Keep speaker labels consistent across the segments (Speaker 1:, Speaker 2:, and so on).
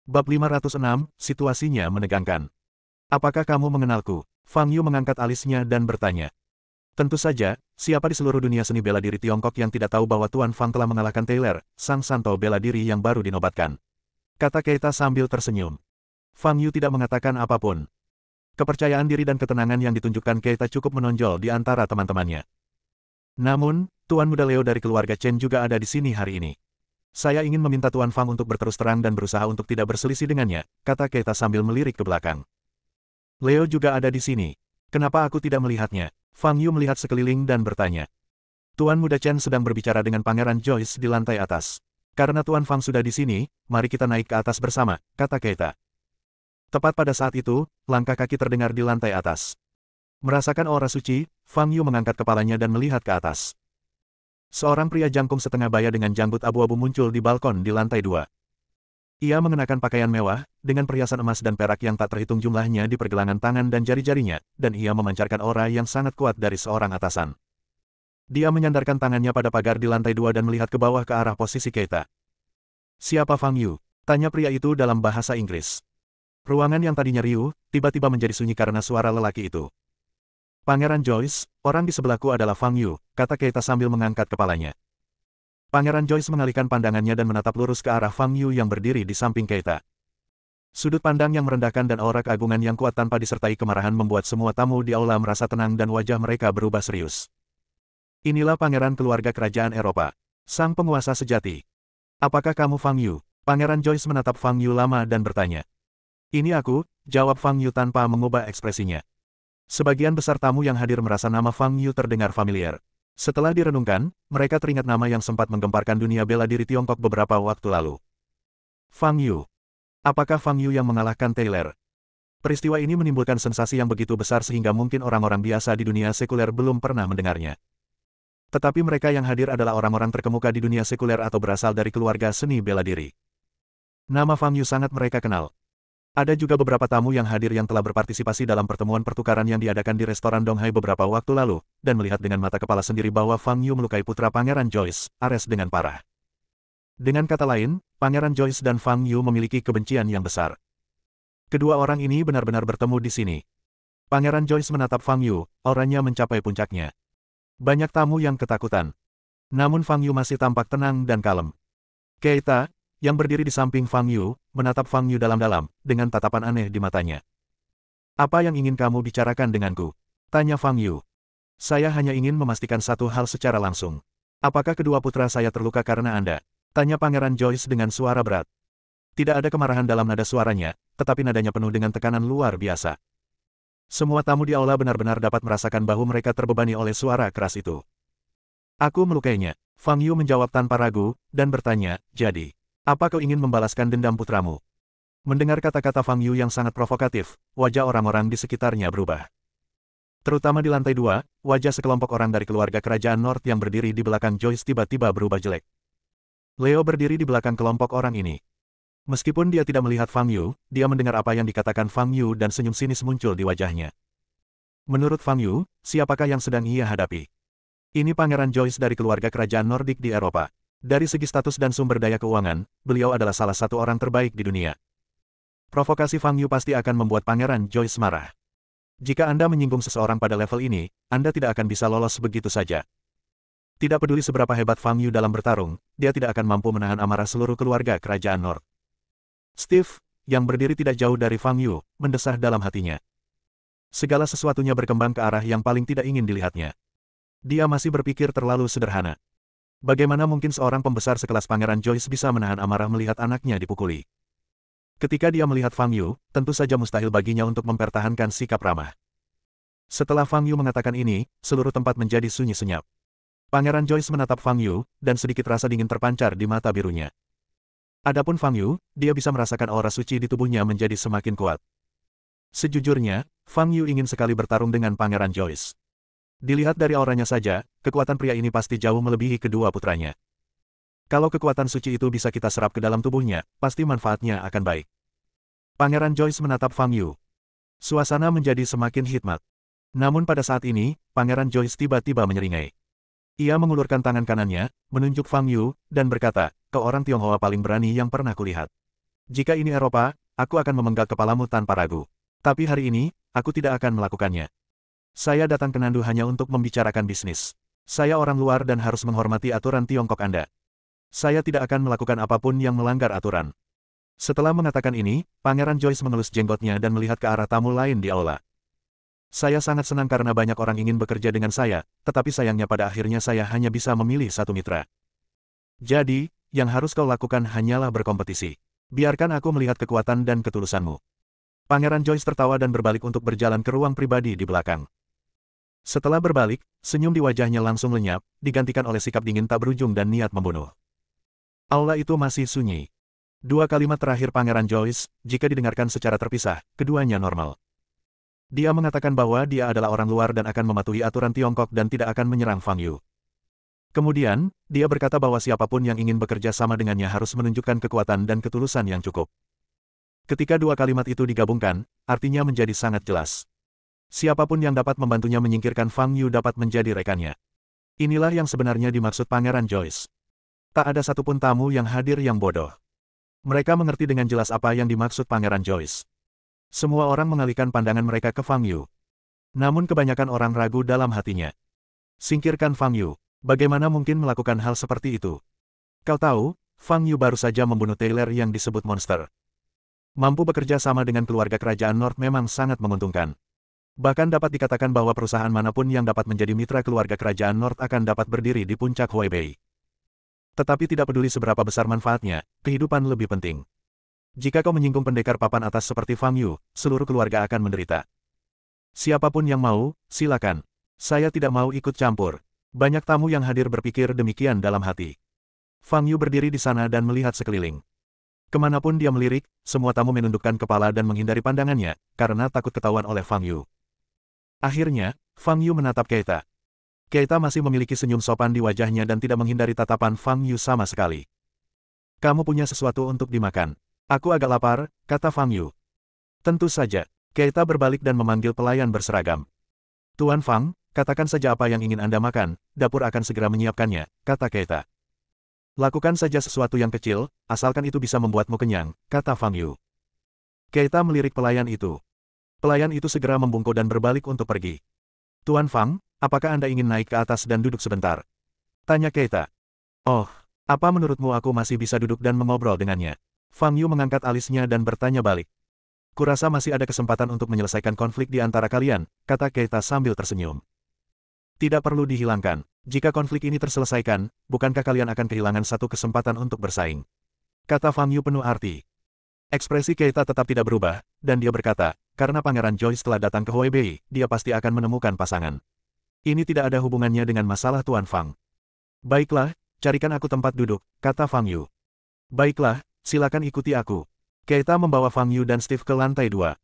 Speaker 1: Bab 506, situasinya menegangkan. Apakah kamu mengenalku? Fang Yu mengangkat alisnya dan bertanya. Tentu saja, siapa di seluruh dunia seni bela diri Tiongkok yang tidak tahu bahwa Tuan Fang telah mengalahkan Taylor, sang santo bela diri yang baru dinobatkan. Kata Keita sambil tersenyum. Fang Yu tidak mengatakan apapun. Kepercayaan diri dan ketenangan yang ditunjukkan Keita cukup menonjol di antara teman-temannya. Namun, Tuan Muda Leo dari keluarga Chen juga ada di sini hari ini. Saya ingin meminta Tuan Fang untuk berterus terang dan berusaha untuk tidak berselisih dengannya, kata Keita sambil melirik ke belakang. Leo juga ada di sini. Kenapa aku tidak melihatnya? Fang Yu melihat sekeliling dan bertanya. Tuan Muda Chen sedang berbicara dengan Pangeran Joyce di lantai atas. Karena Tuan Fang sudah di sini, mari kita naik ke atas bersama, kata Keita. Tepat pada saat itu, langkah kaki terdengar di lantai atas. Merasakan aura suci, Fang Yu mengangkat kepalanya dan melihat ke atas. Seorang pria jangkung setengah baya dengan janggut abu-abu muncul di balkon di lantai 2. Ia mengenakan pakaian mewah, dengan perhiasan emas dan perak yang tak terhitung jumlahnya di pergelangan tangan dan jari-jarinya, dan ia memancarkan aura yang sangat kuat dari seorang atasan. Dia menyandarkan tangannya pada pagar di lantai 2 dan melihat ke bawah ke arah posisi Keita. Siapa Fang Yu? Tanya pria itu dalam bahasa Inggris. Ruangan yang tadinya riuh, tiba-tiba menjadi sunyi karena suara lelaki itu. Pangeran Joyce, orang di sebelahku adalah Fang Yu, kata Keita sambil mengangkat kepalanya. Pangeran Joyce mengalihkan pandangannya dan menatap lurus ke arah Fang Yu yang berdiri di samping Keita. Sudut pandang yang merendahkan dan aura keagungan yang kuat tanpa disertai kemarahan membuat semua tamu di aula merasa tenang dan wajah mereka berubah serius. Inilah pangeran keluarga kerajaan Eropa, sang penguasa sejati. Apakah kamu Fang Yu? Pangeran Joyce menatap Fang Yu lama dan bertanya. Ini aku, jawab Fang Yu tanpa mengubah ekspresinya. Sebagian besar tamu yang hadir merasa nama Fang Yu terdengar familiar. Setelah direnungkan, mereka teringat nama yang sempat menggemparkan dunia bela diri Tiongkok beberapa waktu lalu. Fang Yu. Apakah Fang Yu yang mengalahkan Taylor? Peristiwa ini menimbulkan sensasi yang begitu besar sehingga mungkin orang-orang biasa di dunia sekuler belum pernah mendengarnya. Tetapi mereka yang hadir adalah orang-orang terkemuka di dunia sekuler atau berasal dari keluarga seni bela diri. Nama Fang Yu sangat mereka kenal. Ada juga beberapa tamu yang hadir yang telah berpartisipasi dalam pertemuan pertukaran yang diadakan di restoran Donghai beberapa waktu lalu, dan melihat dengan mata kepala sendiri bahwa Fang Yu melukai putra Pangeran Joyce, Ares dengan parah. Dengan kata lain, Pangeran Joyce dan Fang Yu memiliki kebencian yang besar. Kedua orang ini benar-benar bertemu di sini. Pangeran Joyce menatap Fang Yu, auranya mencapai puncaknya. Banyak tamu yang ketakutan. Namun Fang Yu masih tampak tenang dan kalem. Keita, yang berdiri di samping Fang Yu, menatap Fang Yu dalam-dalam, dengan tatapan aneh di matanya. Apa yang ingin kamu bicarakan denganku? Tanya Fang Yu. Saya hanya ingin memastikan satu hal secara langsung. Apakah kedua putra saya terluka karena Anda? Tanya Pangeran Joyce dengan suara berat. Tidak ada kemarahan dalam nada suaranya, tetapi nadanya penuh dengan tekanan luar biasa. Semua tamu di aula benar-benar dapat merasakan bahu mereka terbebani oleh suara keras itu. Aku melukainya. Fang Yu menjawab tanpa ragu, dan bertanya, jadi, apa kau ingin membalaskan dendam putramu? Mendengar kata-kata Fang Yu yang sangat provokatif, wajah orang-orang di sekitarnya berubah. Terutama di lantai 2, wajah sekelompok orang dari keluarga kerajaan North yang berdiri di belakang Joyce tiba-tiba berubah jelek. Leo berdiri di belakang kelompok orang ini. Meskipun dia tidak melihat Fang Yu, dia mendengar apa yang dikatakan Fang Yu dan senyum sinis muncul di wajahnya. Menurut Fang Yu, siapakah yang sedang ia hadapi? Ini Pangeran Joyce dari keluarga kerajaan Nordik di Eropa. Dari segi status dan sumber daya keuangan, beliau adalah salah satu orang terbaik di dunia. Provokasi Fang Yu pasti akan membuat Pangeran Joyce marah. Jika Anda menyinggung seseorang pada level ini, Anda tidak akan bisa lolos begitu saja. Tidak peduli seberapa hebat Fang Yu dalam bertarung, dia tidak akan mampu menahan amarah seluruh keluarga kerajaan North. Steve, yang berdiri tidak jauh dari Fang Yu, mendesah dalam hatinya. Segala sesuatunya berkembang ke arah yang paling tidak ingin dilihatnya. Dia masih berpikir terlalu sederhana. Bagaimana mungkin seorang pembesar sekelas Pangeran Joyce bisa menahan amarah melihat anaknya dipukuli? Ketika dia melihat Fang Yu, tentu saja mustahil baginya untuk mempertahankan sikap ramah. Setelah Fang Yu mengatakan ini, seluruh tempat menjadi sunyi senyap. Pangeran Joyce menatap Fang Yu, dan sedikit rasa dingin terpancar di mata birunya. Adapun Fang Yu, dia bisa merasakan aura suci di tubuhnya menjadi semakin kuat. Sejujurnya, Fang Yu ingin sekali bertarung dengan Pangeran Joyce. Dilihat dari auranya saja, kekuatan pria ini pasti jauh melebihi kedua putranya. Kalau kekuatan suci itu bisa kita serap ke dalam tubuhnya, pasti manfaatnya akan baik. Pangeran Joyce menatap Fang Yu. Suasana menjadi semakin hikmat. Namun pada saat ini, Pangeran Joyce tiba-tiba menyeringai. Ia mengulurkan tangan kanannya, menunjuk Fang Yu, dan berkata, kau orang Tionghoa paling berani yang pernah kulihat. Jika ini Eropa, aku akan memenggal kepalamu tanpa ragu. Tapi hari ini, aku tidak akan melakukannya. Saya datang ke Nandu hanya untuk membicarakan bisnis. Saya orang luar dan harus menghormati aturan Tiongkok Anda. Saya tidak akan melakukan apapun yang melanggar aturan. Setelah mengatakan ini, Pangeran Joyce mengelus jenggotnya dan melihat ke arah tamu lain di aula. Saya sangat senang karena banyak orang ingin bekerja dengan saya, tetapi sayangnya pada akhirnya saya hanya bisa memilih satu mitra. Jadi, yang harus kau lakukan hanyalah berkompetisi. Biarkan aku melihat kekuatan dan ketulusanmu. Pangeran Joyce tertawa dan berbalik untuk berjalan ke ruang pribadi di belakang. Setelah berbalik, senyum di wajahnya langsung lenyap, digantikan oleh sikap dingin tak berujung dan niat membunuh. Aula itu masih sunyi. Dua kalimat terakhir Pangeran Joyce, jika didengarkan secara terpisah, keduanya normal. Dia mengatakan bahwa dia adalah orang luar dan akan mematuhi aturan Tiongkok dan tidak akan menyerang Fang Yu. Kemudian, dia berkata bahwa siapapun yang ingin bekerja sama dengannya harus menunjukkan kekuatan dan ketulusan yang cukup. Ketika dua kalimat itu digabungkan, artinya menjadi sangat jelas. Siapapun yang dapat membantunya menyingkirkan Fang Yu dapat menjadi rekannya. Inilah yang sebenarnya dimaksud Pangeran Joyce. Tak ada satupun tamu yang hadir yang bodoh. Mereka mengerti dengan jelas apa yang dimaksud Pangeran Joyce. Semua orang mengalihkan pandangan mereka ke Fang Yu. Namun kebanyakan orang ragu dalam hatinya. Singkirkan Fang Yu. Bagaimana mungkin melakukan hal seperti itu? Kau tahu, Fang Yu baru saja membunuh Taylor yang disebut monster. Mampu bekerja sama dengan keluarga kerajaan North memang sangat menguntungkan. Bahkan dapat dikatakan bahwa perusahaan manapun yang dapat menjadi mitra keluarga kerajaan North akan dapat berdiri di puncak Huaibei. Tetapi tidak peduli seberapa besar manfaatnya, kehidupan lebih penting. Jika kau menyinggung pendekar papan atas seperti Fang Yu, seluruh keluarga akan menderita. Siapapun yang mau, silakan. Saya tidak mau ikut campur. Banyak tamu yang hadir berpikir demikian dalam hati. Fang Yu berdiri di sana dan melihat sekeliling. Kemanapun dia melirik, semua tamu menundukkan kepala dan menghindari pandangannya, karena takut ketahuan oleh Fang Yu. Akhirnya, Fang Yu menatap Keita. Keita masih memiliki senyum sopan di wajahnya dan tidak menghindari tatapan Fang Yu sama sekali. Kamu punya sesuatu untuk dimakan. Aku agak lapar, kata Fang Yu. Tentu saja. Keita berbalik dan memanggil pelayan berseragam. Tuan Fang, katakan saja apa yang ingin Anda makan, dapur akan segera menyiapkannya, kata Keita. Lakukan saja sesuatu yang kecil, asalkan itu bisa membuatmu kenyang, kata Fang Yu. Keita melirik pelayan itu. Pelayan itu segera membungkuk dan berbalik untuk pergi. Tuan Fang, apakah Anda ingin naik ke atas dan duduk sebentar? Tanya Keita. Oh, apa menurutmu aku masih bisa duduk dan mengobrol dengannya? Fang Yu mengangkat alisnya dan bertanya balik. Kurasa masih ada kesempatan untuk menyelesaikan konflik di antara kalian, kata Keita sambil tersenyum. Tidak perlu dihilangkan. Jika konflik ini terselesaikan, bukankah kalian akan kehilangan satu kesempatan untuk bersaing? Kata Fang Yu penuh arti. Ekspresi Keita tetap tidak berubah, dan dia berkata, karena Pangeran Joyce telah datang ke Huaibei, dia pasti akan menemukan pasangan. Ini tidak ada hubungannya dengan masalah Tuan Fang. Baiklah, carikan aku tempat duduk, kata Fang Yu. Baiklah, silakan ikuti aku. Keita membawa Fang Yu dan Steve ke lantai 2.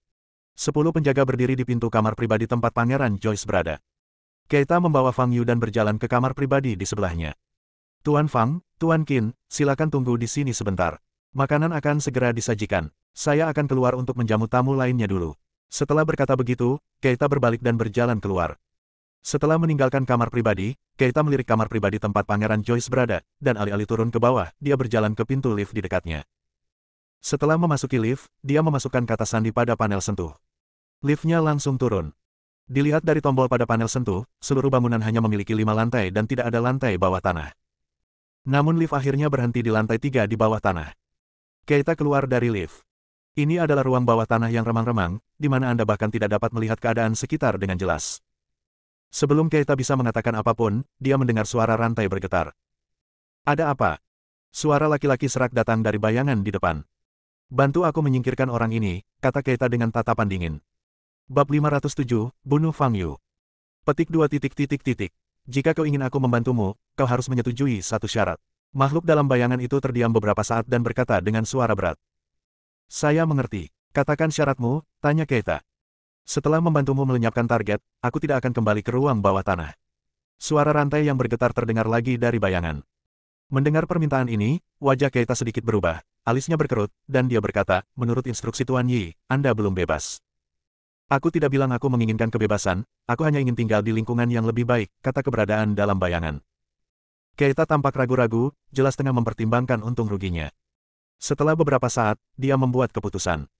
Speaker 1: 10 penjaga berdiri di pintu kamar pribadi tempat Pangeran Joyce berada. Keita membawa Fang Yu dan berjalan ke kamar pribadi di sebelahnya. Tuan Fang, Tuan Qin, silakan tunggu di sini sebentar. Makanan akan segera disajikan. Saya akan keluar untuk menjamu tamu lainnya dulu. Setelah berkata begitu, Keita berbalik dan berjalan keluar. Setelah meninggalkan kamar pribadi, Keita melirik kamar pribadi tempat Pangeran Joyce berada, dan alih-alih turun ke bawah, dia berjalan ke pintu lift di dekatnya. Setelah memasuki lift, dia memasukkan kata sandi pada panel sentuh. Liftnya langsung turun. Dilihat dari tombol pada panel sentuh, seluruh bangunan hanya memiliki 5 lantai dan tidak ada lantai bawah tanah. Namun lift akhirnya berhenti di lantai 3 di bawah tanah. Keita keluar dari lift. Ini adalah ruang bawah tanah yang remang-remang, di mana Anda bahkan tidak dapat melihat keadaan sekitar dengan jelas. Sebelum Keita bisa mengatakan apapun, dia mendengar suara rantai bergetar. Ada apa? Suara laki-laki serak datang dari bayangan di depan. Bantu aku menyingkirkan orang ini, kata Keita dengan tatapan dingin. Bab 507, Bunuh Fang Yu. Petik 2. Jika kau ingin aku membantumu, kau harus menyetujui satu syarat. Makhluk dalam bayangan itu terdiam beberapa saat dan berkata dengan suara berat. Saya mengerti. Katakan syaratmu, tanya Keita. Setelah membantumu melenyapkan target, aku tidak akan kembali ke ruang bawah tanah. Suara rantai yang bergetar terdengar lagi dari bayangan. Mendengar permintaan ini, wajah Keita sedikit berubah, alisnya berkerut, dan dia berkata, menurut instruksi Tuan Yi, Anda belum bebas. Aku tidak bilang aku menginginkan kebebasan, aku hanya ingin tinggal di lingkungan yang lebih baik, kata keberadaan dalam bayangan. Keita tampak ragu-ragu, jelas tengah mempertimbangkan untung ruginya. Setelah beberapa saat, dia membuat keputusan.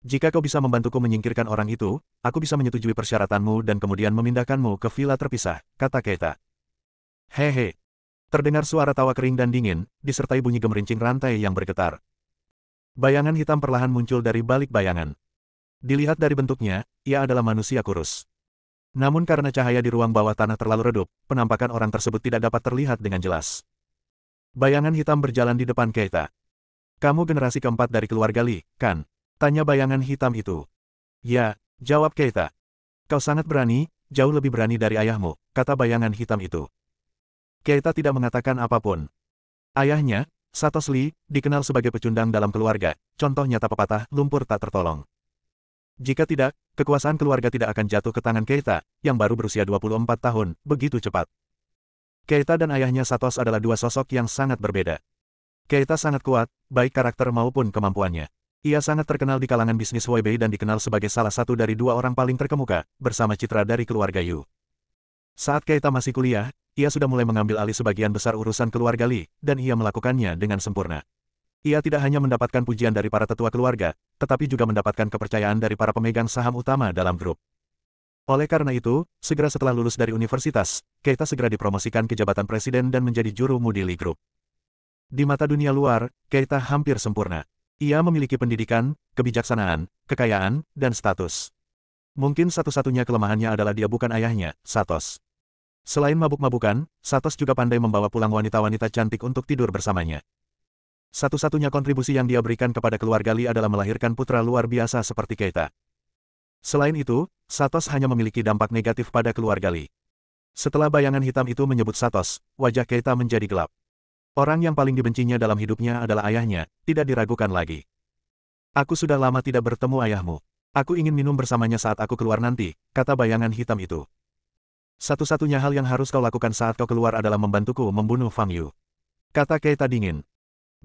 Speaker 1: Jika kau bisa membantuku menyingkirkan orang itu, aku bisa menyetujui persyaratanmu dan kemudian memindahkanmu ke villa terpisah, kata Keita. Hehe. Terdengar suara tawa kering dan dingin, disertai bunyi gemerincing rantai yang bergetar. Bayangan hitam perlahan muncul dari balik bayangan. Dilihat dari bentuknya, ia adalah manusia kurus. Namun karena cahaya di ruang bawah tanah terlalu redup, penampakan orang tersebut tidak dapat terlihat dengan jelas. Bayangan hitam berjalan di depan Keita. Kamu generasi keempat dari keluarga Li, kan? Tanya bayangan hitam itu. Ya, jawab Keita. Kau sangat berani, jauh lebih berani dari ayahmu, kata bayangan hitam itu. Keita tidak mengatakan apapun. Ayahnya, Satos Lee, dikenal sebagai pecundang dalam keluarga, contoh nyata pepatah, lumpur tak tertolong. Jika tidak, kekuasaan keluarga tidak akan jatuh ke tangan Keita, yang baru berusia 24 tahun, begitu cepat. Keita dan ayahnya Satos adalah dua sosok yang sangat berbeda. Keita sangat kuat, baik karakter maupun kemampuannya. Ia sangat terkenal di kalangan bisnis Huaibei dan dikenal sebagai salah satu dari dua orang paling terkemuka, bersama citra dari keluarga Yu. Saat Keita masih kuliah, ia sudah mulai mengambil alih sebagian besar urusan keluarga Li, dan ia melakukannya dengan sempurna. Ia tidak hanya mendapatkan pujian dari para tetua keluarga, tetapi juga mendapatkan kepercayaan dari para pemegang saham utama dalam grup. Oleh karena itu, segera setelah lulus dari universitas, Keita segera dipromosikan ke jabatan presiden dan menjadi juru mudi Li Group. Di mata dunia luar, Keita hampir sempurna. Ia memiliki pendidikan, kebijaksanaan, kekayaan, dan status. Mungkin satu-satunya kelemahannya adalah dia bukan ayahnya, Satos. Selain mabuk-mabukan, Satos juga pandai membawa pulang wanita-wanita cantik untuk tidur bersamanya. Satu-satunya kontribusi yang dia berikan kepada keluarga Li adalah melahirkan putra luar biasa seperti Keita. Selain itu, Satos hanya memiliki dampak negatif pada keluarga Li. Setelah bayangan hitam itu menyebut Satos, wajah Keita menjadi gelap. Orang yang paling dibencinya dalam hidupnya adalah ayahnya, tidak diragukan lagi. Aku sudah lama tidak bertemu ayahmu. Aku ingin minum bersamanya saat aku keluar nanti, kata bayangan hitam itu. Satu-satunya hal yang harus kau lakukan saat kau keluar adalah membantuku membunuh Fang Yu, kata Keita dingin.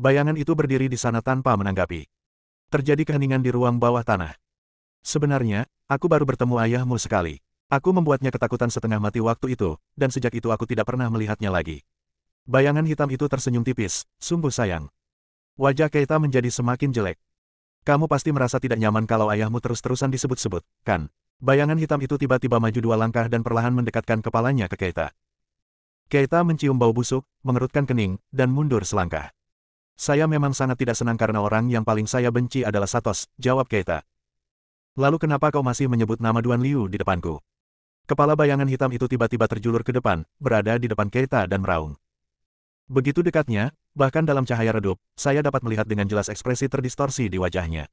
Speaker 1: Bayangan itu berdiri di sana tanpa menanggapi. Terjadi keheningan di ruang bawah tanah. Sebenarnya, aku baru bertemu ayahmu sekali. Aku membuatnya ketakutan setengah mati waktu itu, dan sejak itu aku tidak pernah melihatnya lagi. Bayangan hitam itu tersenyum tipis, sungguh sayang. Wajah Keita menjadi semakin jelek. Kamu pasti merasa tidak nyaman kalau ayahmu terus-terusan disebut-sebut, kan? Bayangan hitam itu tiba-tiba maju 2 langkah dan perlahan mendekatkan kepalanya ke Keita. Keita mencium bau busuk, mengerutkan kening, dan mundur selangkah. Saya memang sangat tidak senang karena orang yang paling saya benci adalah Satos, jawab Keita. Lalu kenapa kau masih menyebut nama Duan Liu di depanku? Kepala bayangan hitam itu tiba-tiba terjulur ke depan, berada di depan Keita dan meraung. Begitu dekatnya, bahkan dalam cahaya redup, saya dapat melihat dengan jelas ekspresi terdistorsi di wajahnya.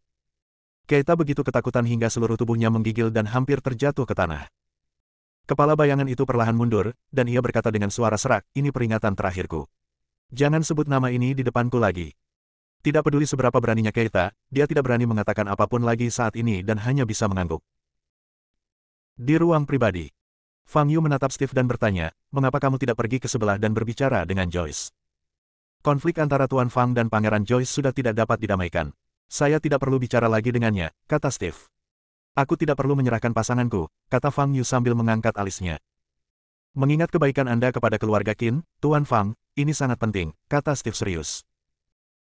Speaker 1: Keita begitu ketakutan hingga seluruh tubuhnya menggigil dan hampir terjatuh ke tanah. Kepala bayangan itu perlahan mundur, dan ia berkata dengan suara serak, ini peringatan terakhirku. Jangan sebut nama ini di depanku lagi. Tidak peduli seberapa beraninya Keita, dia tidak berani mengatakan apapun lagi saat ini dan hanya bisa mengangguk. Di ruang pribadi, Fang Yu menatap Steve dan bertanya, mengapa kamu tidak pergi ke sebelah dan berbicara dengan Joyce? Konflik antara Tuan Fang dan Pangeran Joyce sudah tidak dapat didamaikan. Saya tidak perlu bicara lagi dengannya, kata Steve. Aku tidak perlu menyerahkan pasanganku, kata Fang Yu sambil mengangkat alisnya. Mengingat kebaikan Anda kepada keluarga Qin, Tuan Fang, ini sangat penting, kata Steve serius.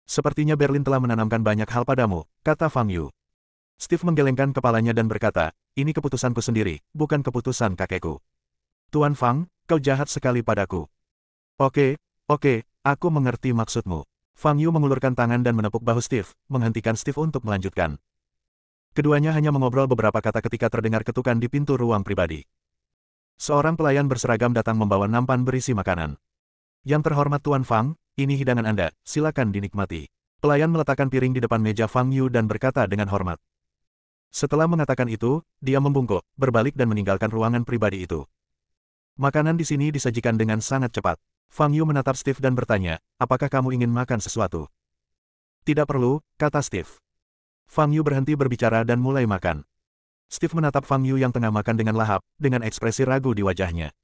Speaker 1: Sepertinya Berlin telah menanamkan banyak hal padamu, kata Fang Yu. Steve menggelengkan kepalanya dan berkata, ini keputusanku sendiri, bukan keputusan kakekku. Tuan Fang, kau jahat sekali padaku. Oke, aku mengerti maksudmu. Fang Yu mengulurkan tangan dan menepuk bahu Steve, menghentikan Steve untuk melanjutkan. Keduanya hanya mengobrol beberapa kata ketika terdengar ketukan di pintu ruang pribadi. Seorang pelayan berseragam datang membawa nampan berisi makanan. Yang terhormat Tuan Fang, ini hidangan Anda, silakan dinikmati. Pelayan meletakkan piring di depan meja Fang Yu dan berkata dengan hormat. Setelah mengatakan itu, dia membungkuk, berbalik dan meninggalkan ruangan pribadi itu. Makanan di sini disajikan dengan sangat cepat. Fang Yu menatap Steve dan bertanya, apakah kamu ingin makan sesuatu? Tidak perlu, kata Steve. Fang Yu berhenti berbicara dan mulai makan. Steve menatap Fang Yu yang tengah makan dengan lahap, dengan ekspresi ragu di wajahnya.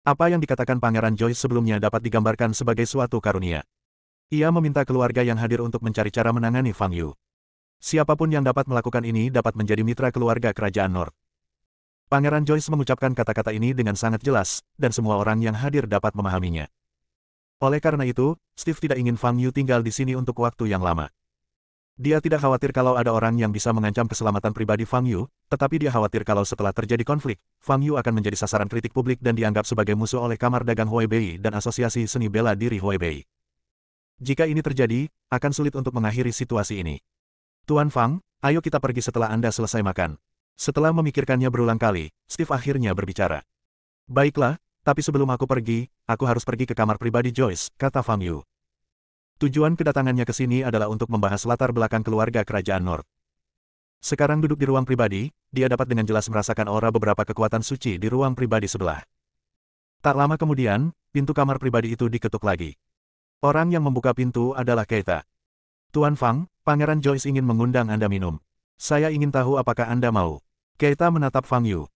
Speaker 1: Apa yang dikatakan Pangeran Joyce sebelumnya dapat digambarkan sebagai suatu karunia. Ia meminta keluarga yang hadir untuk mencari cara menangani Fang Yu. Siapapun yang dapat melakukan ini dapat menjadi mitra keluarga kerajaan North. Pangeran Joyce mengucapkan kata-kata ini dengan sangat jelas, dan semua orang yang hadir dapat memahaminya. Oleh karena itu, Steve tidak ingin Fang Yu tinggal di sini untuk waktu yang lama. Dia tidak khawatir kalau ada orang yang bisa mengancam keselamatan pribadi Fang Yu, tetapi dia khawatir kalau setelah terjadi konflik, Fang Yu akan menjadi sasaran kritik publik dan dianggap sebagai musuh oleh Kamar Dagang Huaibei dan Asosiasi Seni Bela Diri Huaibei. Jika ini terjadi, akan sulit untuk mengakhiri situasi ini. Tuan Fang, ayo kita pergi setelah Anda selesai makan. Setelah memikirkannya berulang kali, Steve akhirnya berbicara. Baiklah, tapi sebelum aku pergi, aku harus pergi ke kamar pribadi Joyce, kata Fang Yu. Tujuan kedatangannya ke sini adalah untuk membahas latar belakang keluarga kerajaan North. Sekarang duduk di ruang pribadi, dia dapat dengan jelas merasakan aura beberapa kekuatan suci di ruang pribadi sebelah. Tak lama kemudian, pintu kamar pribadi itu diketuk lagi. Orang yang membuka pintu adalah Keita. Tuan Fang, Pangeran Joyce ingin mengundang Anda minum. Saya ingin tahu apakah Anda mau. Keita menatap Fang Yu.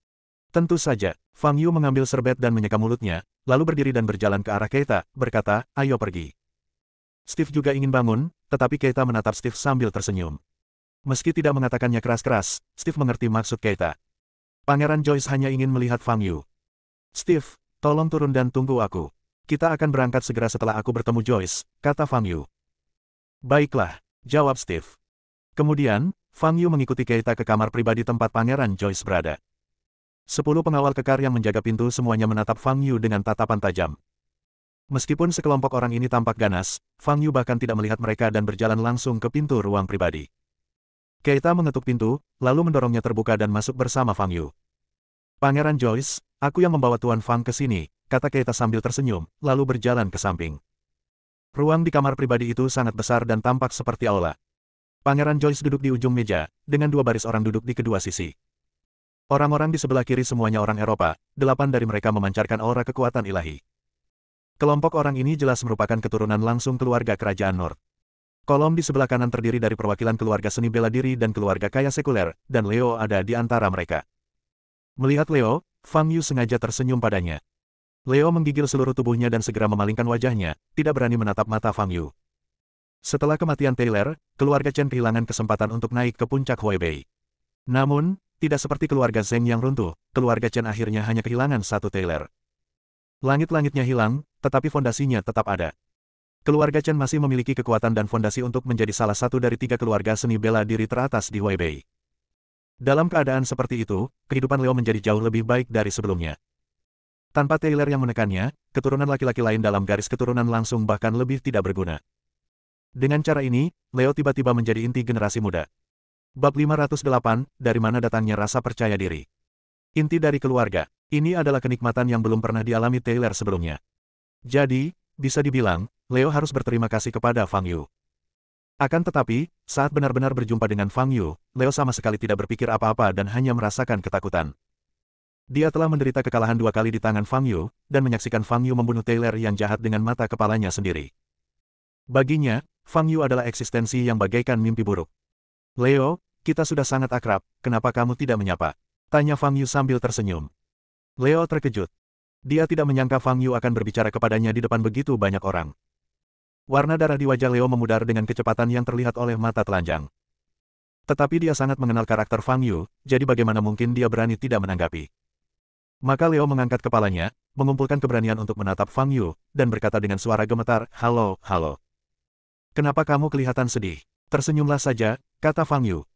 Speaker 1: Tentu saja, Fang Yu mengambil serbet dan menyeka mulutnya, lalu berdiri dan berjalan ke arah Keita, berkata, ayo pergi. Steve juga ingin bangun, tetapi Keita menatap Steve sambil tersenyum. Meski tidak mengatakannya keras-keras, Steve mengerti maksud Keita. Pangeran Joyce hanya ingin melihat Fang Yu. Steve, tolong turun dan tunggu aku. Kita akan berangkat segera setelah aku bertemu Joyce, kata Fang Yu. Baiklah, jawab Steve. Kemudian, Fang Yu mengikuti Keita ke kamar pribadi tempat Pangeran Joyce berada. 10 pengawal kekar yang menjaga pintu semuanya menatap Fang Yu dengan tatapan tajam. Meskipun sekelompok orang ini tampak ganas, Fang Yu bahkan tidak melihat mereka dan berjalan langsung ke pintu ruang pribadi. Keita mengetuk pintu, lalu mendorongnya terbuka dan masuk bersama Fang Yu. Pangeran Joyce, aku yang membawa Tuan Fang ke sini, kata Keita sambil tersenyum, lalu berjalan ke samping. Ruang di kamar pribadi itu sangat besar dan tampak seperti aula. Pangeran Joyce duduk di ujung meja, dengan 2 baris orang duduk di kedua sisi. Orang-orang di sebelah kiri semuanya orang Eropa, 8 dari mereka memancarkan aura kekuatan ilahi. Kelompok orang ini jelas merupakan keturunan langsung keluarga kerajaan North. Kolom di sebelah kanan terdiri dari perwakilan keluarga seni bela diri dan keluarga kaya sekuler, dan Leo ada di antara mereka. Melihat Leo, Fang Yu sengaja tersenyum padanya. Leo menggigil seluruh tubuhnya dan segera memalingkan wajahnya, tidak berani menatap mata Fang Yu. Setelah kematian Taylor, keluarga Chen kehilangan kesempatan untuk naik ke puncak Huaibei. Namun, tidak seperti keluarga Zheng yang runtuh, keluarga Chen akhirnya hanya kehilangan satu Taylor. Langit-langitnya hilang, tetapi fondasinya tetap ada. Keluarga Chen masih memiliki kekuatan dan fondasi untuk menjadi salah satu dari 3 keluarga seni bela diri teratas di Huaibei. Dalam keadaan seperti itu, kehidupan Leo menjadi jauh lebih baik dari sebelumnya. Tanpa Taylor yang menekannya, keturunan laki-laki lain dalam garis keturunan langsung bahkan lebih tidak berguna. Dengan cara ini, Leo tiba-tiba menjadi inti generasi muda. Bab 508, dari mana datangnya rasa percaya diri. Inti dari keluarga. Ini adalah kenikmatan yang belum pernah dialami Taylor sebelumnya. Jadi, bisa dibilang, Leo harus berterima kasih kepada Fang Yu. Akan tetapi, saat benar-benar berjumpa dengan Fang Yu, Leo sama sekali tidak berpikir apa-apa dan hanya merasakan ketakutan. Dia telah menderita kekalahan 2 kali di tangan Fang Yu, dan menyaksikan Fang Yu membunuh Taylor yang jahat dengan mata kepalanya sendiri. Baginya, Fang Yu adalah eksistensi yang bagaikan mimpi buruk. Leo, kita sudah sangat akrab, kenapa kamu tidak menyapa? Tanya Fang Yu sambil tersenyum. Leo terkejut. Dia tidak menyangka Fang Yu akan berbicara kepadanya di depan begitu banyak orang. Warna darah di wajah Leo memudar dengan kecepatan yang terlihat oleh mata telanjang. Tetapi dia sangat mengenal karakter Fang Yu, jadi bagaimana mungkin dia berani tidak menanggapi. Maka Leo mengangkat kepalanya, mengumpulkan keberanian untuk menatap Fang Yu, dan berkata dengan suara gemetar, halo, halo. Kenapa kamu kelihatan sedih? Tersenyumlah saja, kata Fang Yu.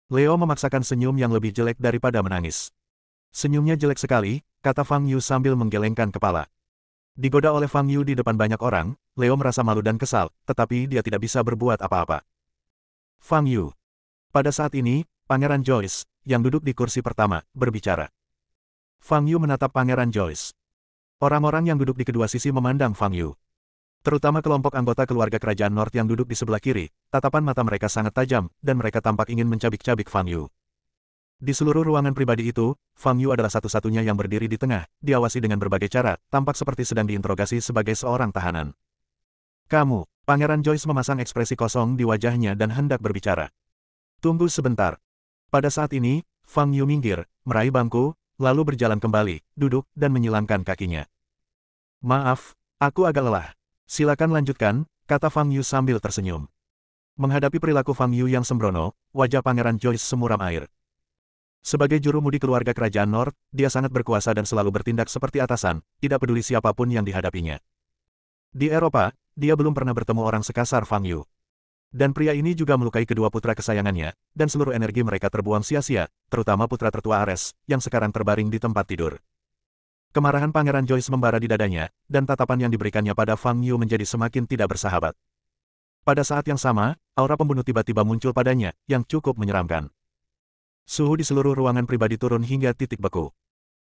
Speaker 1: Leo memaksakan senyum yang lebih jelek daripada menangis. Senyumnya jelek sekali, kata Fang Yu sambil menggelengkan kepala. Digoda oleh Fang Yu di depan banyak orang, Leo merasa malu dan kesal, tetapi dia tidak bisa berbuat apa-apa. Fang Yu. Pada saat ini, Pangeran Joyce, yang duduk di kursi pertama, berbicara. Fang Yu menatap Pangeran Joyce. Orang-orang yang duduk di kedua sisi memandang Fang Yu. Terutama kelompok anggota keluarga kerajaan North yang duduk di sebelah kiri, tatapan mata mereka sangat tajam, dan mereka tampak ingin mencabik-cabik Fang Yu. Di seluruh ruangan pribadi itu, Fang Yu adalah satu-satunya yang berdiri di tengah, diawasi dengan berbagai cara, tampak seperti sedang diinterogasi sebagai seorang tahanan. Kamu, Pangeran Joyce memasang ekspresi kosong di wajahnya dan hendak berbicara. Tunggu sebentar. Pada saat ini, Fang Yu minggir, meraih bangku, lalu berjalan kembali, duduk, dan menyilangkan kakinya. Maaf, aku agak lelah. Silakan lanjutkan, kata Fang Yu sambil tersenyum. Menghadapi perilaku Fang Yu yang sembrono, wajah Pangeran Joyce semuram air. Sebagai jurumudi keluarga kerajaan North, dia sangat berkuasa dan selalu bertindak seperti atasan, tidak peduli siapapun yang dihadapinya. Di Eropa, dia belum pernah bertemu orang sekasar Fang Yu. Dan pria ini juga melukai kedua putra kesayangannya, dan seluruh energi mereka terbuang sia-sia, terutama putra tertua Ares, yang sekarang terbaring di tempat tidur. Kemarahan Pangeran Joyce membara di dadanya, dan tatapan yang diberikannya pada Fang Yu menjadi semakin tidak bersahabat. Pada saat yang sama, aura pembunuh tiba-tiba muncul padanya, yang cukup menyeramkan. Suhu di seluruh ruangan pribadi turun hingga titik beku.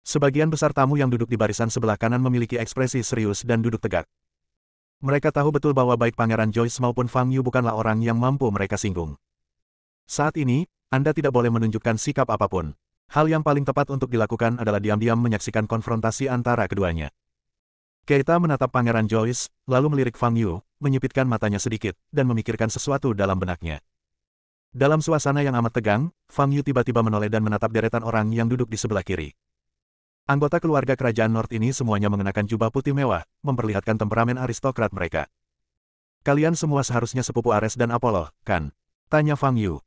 Speaker 1: Sebagian besar tamu yang duduk di barisan sebelah kanan memiliki ekspresi serius dan duduk tegak. Mereka tahu betul bahwa baik Pangeran Joyce maupun Fang Yu bukanlah orang yang mampu mereka singgung. Saat ini, Anda tidak boleh menunjukkan sikap apapun. Hal yang paling tepat untuk dilakukan adalah diam-diam menyaksikan konfrontasi antara keduanya. Keita menatap Pangeran Joyce, lalu melirik Fang Yu, menyipitkan matanya sedikit, dan memikirkan sesuatu dalam benaknya. Dalam suasana yang amat tegang, Fang Yu tiba-tiba menoleh dan menatap deretan orang yang duduk di sebelah kiri. Anggota keluarga kerajaan North ini semuanya mengenakan jubah putih mewah, memperlihatkan temperamen aristokrat mereka. Kalian semua seharusnya sepupu Ares dan Apollo, kan? Tanya Fang Yu.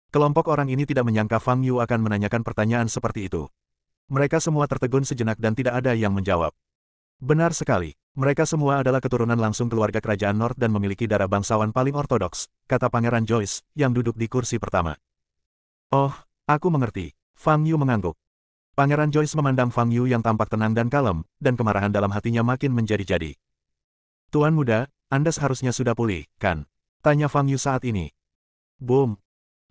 Speaker 1: Kelompok orang ini tidak menyangka Fang Yu akan menanyakan pertanyaan seperti itu. Mereka semua tertegun sejenak dan tidak ada yang menjawab. Benar sekali, mereka semua adalah keturunan langsung keluarga kerajaan North dan memiliki darah bangsawan paling ortodoks, kata Pangeran Joyce, yang duduk di kursi pertama. Oh, aku mengerti. Fang Yu mengangguk. Pangeran Joyce memandang Fang Yu yang tampak tenang dan kalem, dan kemarahan dalam hatinya makin menjadi-jadi. Tuan muda, Anda seharusnya sudah pulih, kan? Tanya Fang Yu saat ini. Boom!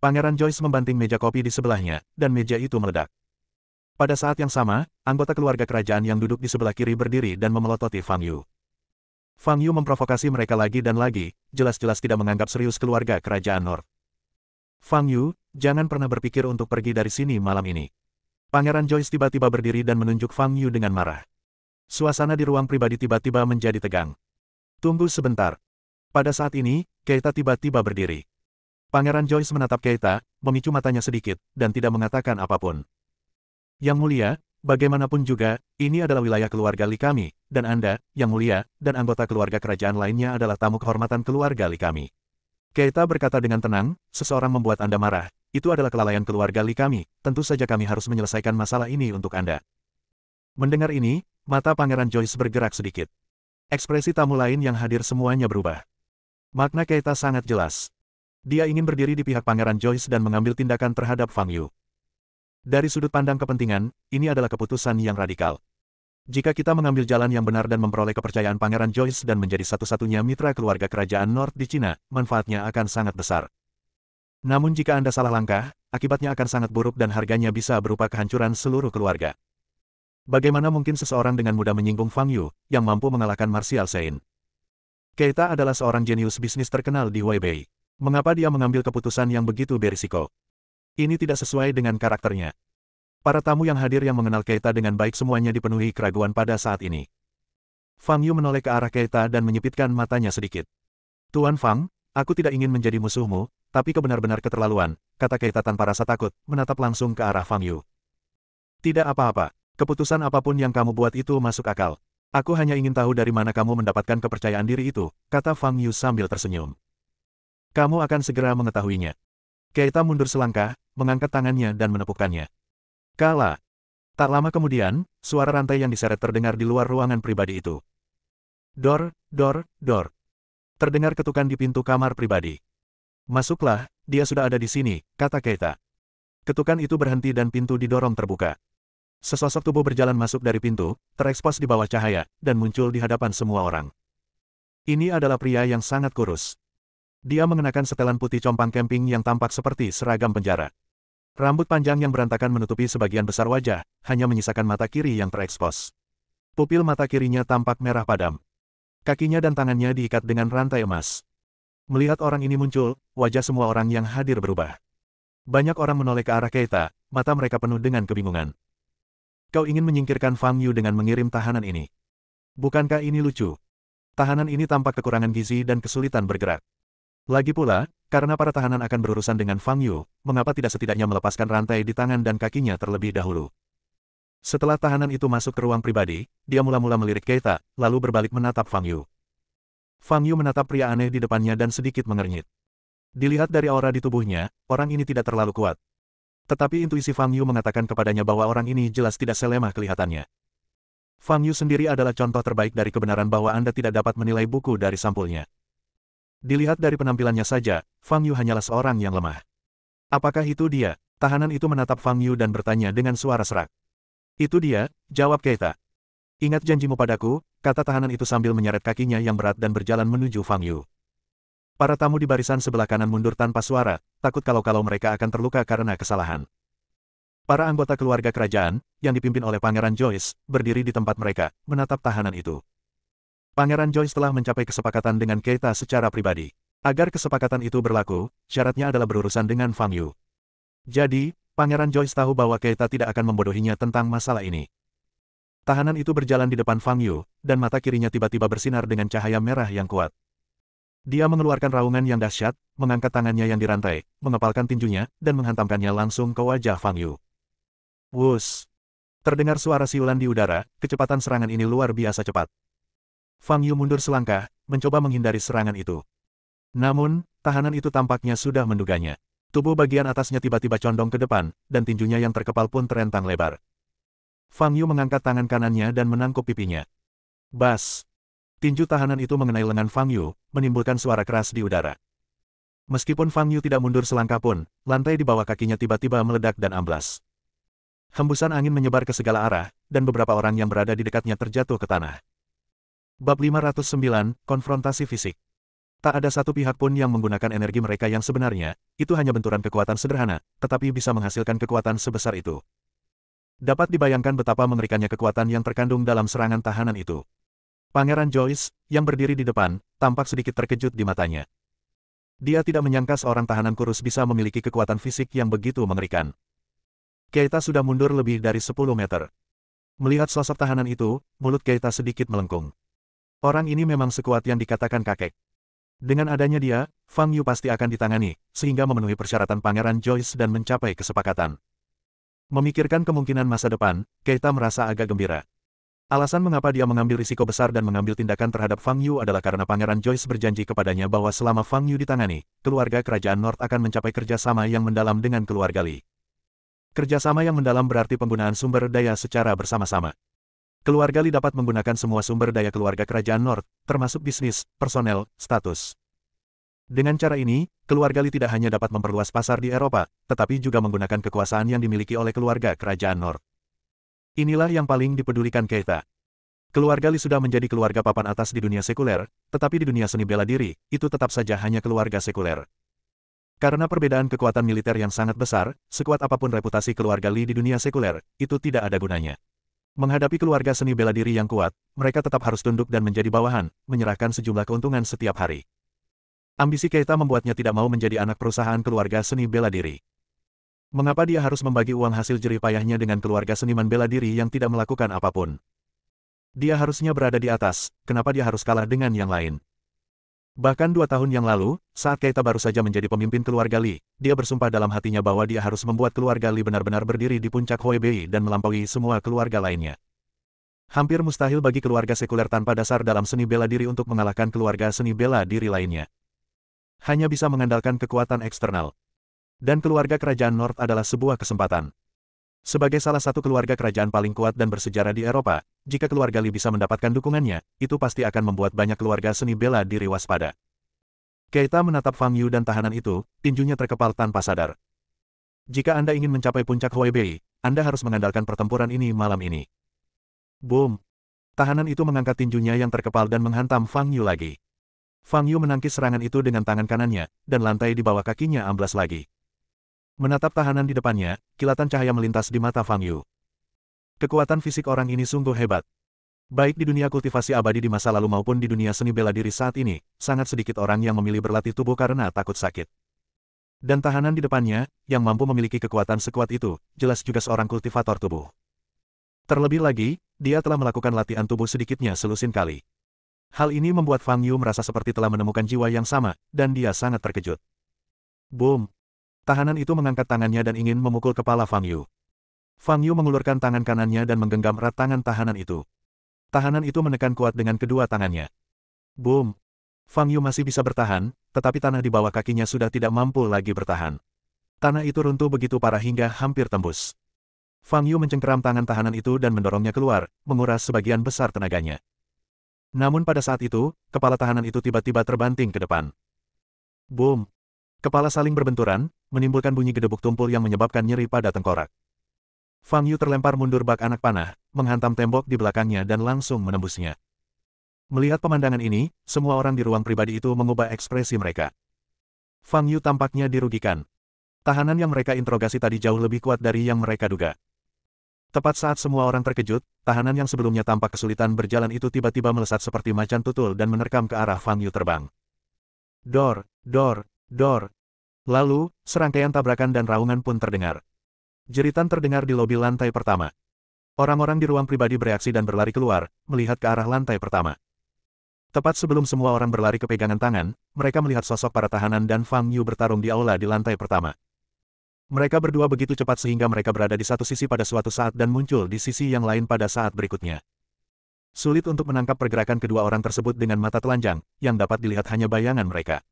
Speaker 1: Pangeran Joyce membanting meja kopi di sebelahnya, dan meja itu meledak. Pada saat yang sama, anggota keluarga kerajaan yang duduk di sebelah kiri berdiri dan memelototi Fang Yu. Fang Yu memprovokasi mereka lagi dan lagi, jelas-jelas tidak menganggap serius keluarga kerajaan North. Fang Yu, jangan pernah berpikir untuk pergi dari sini malam ini. Pangeran Joyce tiba-tiba berdiri dan menunjuk Fang Yu dengan marah. Suasana di ruang pribadi tiba-tiba menjadi tegang. Tunggu sebentar. Pada saat ini, Keita tiba-tiba berdiri. Pangeran Joyce menatap Keita, memicu matanya sedikit, dan tidak mengatakan apapun. Yang mulia, bagaimanapun juga, ini adalah wilayah keluarga Li kami, dan Anda, Yang Mulia, dan anggota keluarga kerajaan lainnya adalah tamu kehormatan keluarga Li kami. Keita berkata dengan tenang, seseorang membuat Anda marah. Itu adalah kelalaian keluarga Li kami, tentu saja kami harus menyelesaikan masalah ini untuk Anda. Mendengar ini, mata Pangeran Joyce bergerak sedikit. Ekspresi tamu lain yang hadir semuanya berubah. Makna Keita sangat jelas. Dia ingin berdiri di pihak Pangeran Joyce dan mengambil tindakan terhadap Fang Yu. Dari sudut pandang kepentingan, ini adalah keputusan yang radikal. Jika kita mengambil jalan yang benar dan memperoleh kepercayaan Pangeran Joyce dan menjadi satu-satunya mitra keluarga kerajaan North di Cina, manfaatnya akan sangat besar. Namun jika Anda salah langkah, akibatnya akan sangat buruk dan harganya bisa berupa kehancuran seluruh keluarga. Bagaimana mungkin seseorang dengan mudah menyinggung Fang Yu, yang mampu mengalahkan Martial Saint? Keita adalah seorang jenius bisnis terkenal di Weibei. Mengapa dia mengambil keputusan yang begitu berisiko? Ini tidak sesuai dengan karakternya. Para tamu yang hadir yang mengenal Keita dengan baik semuanya dipenuhi keraguan pada saat ini. Fang Yu menoleh ke arah Keita dan menyipitkan matanya sedikit. Tuan Fang, aku tidak ingin menjadi musuhmu, tapi kau benar-benar keterlaluan, kata Keita tanpa rasa takut, menatap langsung ke arah Fang Yu. Tidak apa-apa, keputusan apapun yang kamu buat itu masuk akal. Aku hanya ingin tahu dari mana kamu mendapatkan kepercayaan diri itu, kata Fang Yu sambil tersenyum. Kamu akan segera mengetahuinya. Keita mundur selangkah, mengangkat tangannya dan menepukkannya. Kala. Tak lama kemudian, suara rantai yang diseret terdengar di luar ruangan pribadi itu. Dor, dor, dor. Terdengar ketukan di pintu kamar pribadi. Masuklah, dia sudah ada di sini, kata Keita. Ketukan itu berhenti dan pintu didorong terbuka. Sesosok tubuh berjalan masuk dari pintu, terekspos di bawah cahaya, dan muncul di hadapan semua orang. Ini adalah pria yang sangat kurus. Dia mengenakan setelan putih compang camping yang tampak seperti seragam penjara. Rambut panjang yang berantakan menutupi sebagian besar wajah, hanya menyisakan mata kiri yang terekspos. Pupil mata kirinya tampak merah padam. Kakinya dan tangannya diikat dengan rantai emas. Melihat orang ini muncul, wajah semua orang yang hadir berubah. Banyak orang menoleh ke arah Keita, mata mereka penuh dengan kebingungan. Kau ingin menyingkirkan Fang Yu dengan mengirim tahanan ini. Bukankah ini lucu? Tahanan ini tampak kekurangan gizi dan kesulitan bergerak. Lagi pula, karena para tahanan akan berurusan dengan Fang Yu, mengapa tidak setidaknya melepaskan rantai di tangan dan kakinya terlebih dahulu? Setelah tahanan itu masuk ke ruang pribadi, dia mula-mula melirik Keita, lalu berbalik menatap Fang Yu. Fang Yu menatap pria aneh di depannya dan sedikit mengernyit. Dilihat dari aura di tubuhnya, orang ini tidak terlalu kuat. Tetapi intuisi Fang Yu mengatakan kepadanya bahwa orang ini jelas tidak selemah kelihatannya. Fang Yu sendiri adalah contoh terbaik dari kebenaran bahwa Anda tidak dapat menilai buku dari sampulnya. Dilihat dari penampilannya saja, Fang Yu hanyalah seorang yang lemah. Apakah itu dia? Tahanan itu menatap Fang Yu dan bertanya dengan suara serak. Itu dia, jawab Keita. Ingat janjimu padaku, kata tahanan itu sambil menyeret kakinya yang berat dan berjalan menuju Fang Yu. Para tamu di barisan sebelah kanan mundur tanpa suara, takut kalau mereka akan terluka karena kesalahan. Para anggota keluarga kerajaan, yang dipimpin oleh Pangeran Joyce, berdiri di tempat mereka, menatap tahanan itu. Pangeran Joyce telah mencapai kesepakatan dengan Keita secara pribadi. Agar kesepakatan itu berlaku, syaratnya adalah berurusan dengan Fang Yu. Jadi, Pangeran Joyce tahu bahwa Keita tidak akan membodohinya tentang masalah ini. Tahanan itu berjalan di depan Fang Yu, dan mata kirinya tiba-tiba bersinar dengan cahaya merah yang kuat. Dia mengeluarkan raungan yang dahsyat, mengangkat tangannya yang dirantai, mengepalkan tinjunya, dan menghantamkannya langsung ke wajah Fang Yu. Wus! Terdengar suara siulan di udara, kecepatan serangan ini luar biasa cepat. Fang Yu mundur selangkah, mencoba menghindari serangan itu. Namun, tahanan itu tampaknya sudah menduganya. Tubuh bagian atasnya tiba-tiba condong ke depan, dan tinjunya yang terkepal pun terentang lebar. Fang Yu mengangkat tangan kanannya dan menangkuk pipinya. Bas! Tinju tahanan itu mengenai lengan Fang Yu, menimbulkan suara keras di udara. Meskipun Fang Yu tidak mundur selangkah pun, lantai di bawah kakinya tiba-tiba meledak dan amblas. Hembusan angin menyebar ke segala arah, dan beberapa orang yang berada di dekatnya terjatuh ke tanah. Bab 509, Konfrontasi Fisik. Tak ada satu pihak pun yang menggunakan energi mereka yang sebenarnya, itu hanya benturan kekuatan sederhana, tetapi bisa menghasilkan kekuatan sebesar itu. Dapat dibayangkan betapa mengerikannya kekuatan yang terkandung dalam serangan tahanan itu. Pangeran Joyce, yang berdiri di depan, tampak sedikit terkejut di matanya. Dia tidak menyangka seorang tahanan kurus bisa memiliki kekuatan fisik yang begitu mengerikan. Keita sudah mundur lebih dari 10 meter. Melihat sosok tahanan itu, mulut Keita sedikit melengkung. Orang ini memang sekuat yang dikatakan kakek. Dengan adanya dia, Fang Yu pasti akan ditangani, sehingga memenuhi persyaratan Pangeran Joyce dan mencapai kesepakatan. Memikirkan kemungkinan masa depan, Keita merasa agak gembira. Alasan mengapa dia mengambil risiko besar dan mengambil tindakan terhadap Fang Yu adalah karena Pangeran Joyce berjanji kepadanya bahwa selama Fang Yu ditangani, keluarga kerajaan North akan mencapai kerjasama yang mendalam dengan keluarga Li. Kerjasama yang mendalam berarti penggunaan sumber daya secara bersama-sama. Keluarga Li dapat menggunakan semua sumber daya keluarga kerajaan North, termasuk bisnis, personel, status. Dengan cara ini, keluarga Li tidak hanya dapat memperluas pasar di Eropa, tetapi juga menggunakan kekuasaan yang dimiliki oleh keluarga kerajaan North. Inilah yang paling dipedulikan Keita. Keluarga Li sudah menjadi keluarga papan atas di dunia sekuler, tetapi di dunia seni bela diri, itu tetap saja hanya keluarga sekuler. Karena perbedaan kekuatan militer yang sangat besar, sekuat apapun reputasi keluarga Li di dunia sekuler, itu tidak ada gunanya. Menghadapi keluarga seni bela diri yang kuat, mereka tetap harus tunduk dan menjadi bawahan, menyerahkan sejumlah keuntungan setiap hari. Ambisi Keita membuatnya tidak mau menjadi anak perusahaan keluarga seni bela diri. Mengapa dia harus membagi uang hasil jerih payahnya dengan keluarga seniman bela diri yang tidak melakukan apapun? Dia harusnya berada di atas, kenapa dia harus kalah dengan yang lain? Bahkan 2 tahun yang lalu, saat Keita baru saja menjadi pemimpin keluarga Li, dia bersumpah dalam hatinya bahwa dia harus membuat keluarga Li benar-benar berdiri di puncak Huaibei dan melampaui semua keluarga lainnya. Hampir mustahil bagi keluarga sekuler tanpa dasar dalam seni bela diri untuk mengalahkan keluarga seni bela diri lainnya. Hanya bisa mengandalkan kekuatan eksternal. Dan keluarga kerajaan North adalah sebuah kesempatan. Sebagai salah satu keluarga kerajaan paling kuat dan bersejarah di Eropa, jika keluarga Li bisa mendapatkan dukungannya, itu pasti akan membuat banyak keluarga seni bela diri waspada. Keita menatap Fang Yu dan tahanan itu, tinjunya terkepal tanpa sadar. Jika Anda ingin mencapai puncak Huaibei, Anda harus mengandalkan pertempuran ini malam ini. Boom! Tahanan itu mengangkat tinjunya yang terkepal dan menghantam Fang Yu lagi. Fang Yu menangkis serangan itu dengan tangan kanannya, dan lantai di bawah kakinya amblas lagi. Menatap tahanan di depannya, kilatan cahaya melintas di mata Fang Yu. Kekuatan fisik orang ini sungguh hebat. Baik di dunia kultivasi abadi di masa lalu maupun di dunia seni bela diri saat ini, sangat sedikit orang yang memilih berlatih tubuh karena takut sakit. Dan tahanan di depannya, yang mampu memiliki kekuatan sekuat itu, jelas juga seorang kultivator tubuh. Terlebih lagi, dia telah melakukan latihan tubuh sedikitnya selusin kali. Hal ini membuat Fang Yu merasa seperti telah menemukan jiwa yang sama, dan dia sangat terkejut. Boom! Tahanan itu mengangkat tangannya dan ingin memukul kepala Fang Yu. Fang Yu mengulurkan tangan kanannya dan menggenggam erat tangan tahanan itu. Tahanan itu menekan kuat dengan kedua tangannya. Boom! Fang Yu masih bisa bertahan, tetapi tanah di bawah kakinya sudah tidak mampu lagi bertahan. Tanah itu runtuh begitu parah hingga hampir tembus. Fang Yu mencengkeram tangan tahanan itu dan mendorongnya keluar, menguras sebagian besar tenaganya. Namun pada saat itu, kepala tahanan itu tiba-tiba terbanting ke depan. Boom! Kepala saling berbenturan, menimbulkan bunyi gedebuk tumpul yang menyebabkan nyeri pada tengkorak. Fang Yu terlempar mundur bak anak panah, menghantam tembok di belakangnya dan langsung menembusnya. Melihat pemandangan ini, semua orang di ruang pribadi itu mengubah ekspresi mereka. Fang Yu tampaknya dirugikan. Tahanan yang mereka interogasi tadi jauh lebih kuat dari yang mereka duga. Tepat saat semua orang terkejut, tahanan yang sebelumnya tampak kesulitan berjalan itu tiba-tiba melesat seperti macan tutul dan menerkam ke arah Fang Yu terbang. Dor, dor, dor. Lalu, serangkaian tabrakan dan raungan pun terdengar. Jeritan terdengar di lobi lantai pertama. Orang-orang di ruang pribadi bereaksi dan berlari keluar, melihat ke arah lantai pertama. Tepat sebelum semua orang berlari ke pegangan tangan, mereka melihat sosok para tahanan dan Fang Yu bertarung di aula di lantai pertama. Mereka berdua begitu cepat sehingga mereka berada di satu sisi pada suatu saat dan muncul di sisi yang lain pada saat berikutnya. Sulit untuk menangkap pergerakan kedua orang tersebut dengan mata telanjang, yang dapat dilihat hanya bayangan mereka.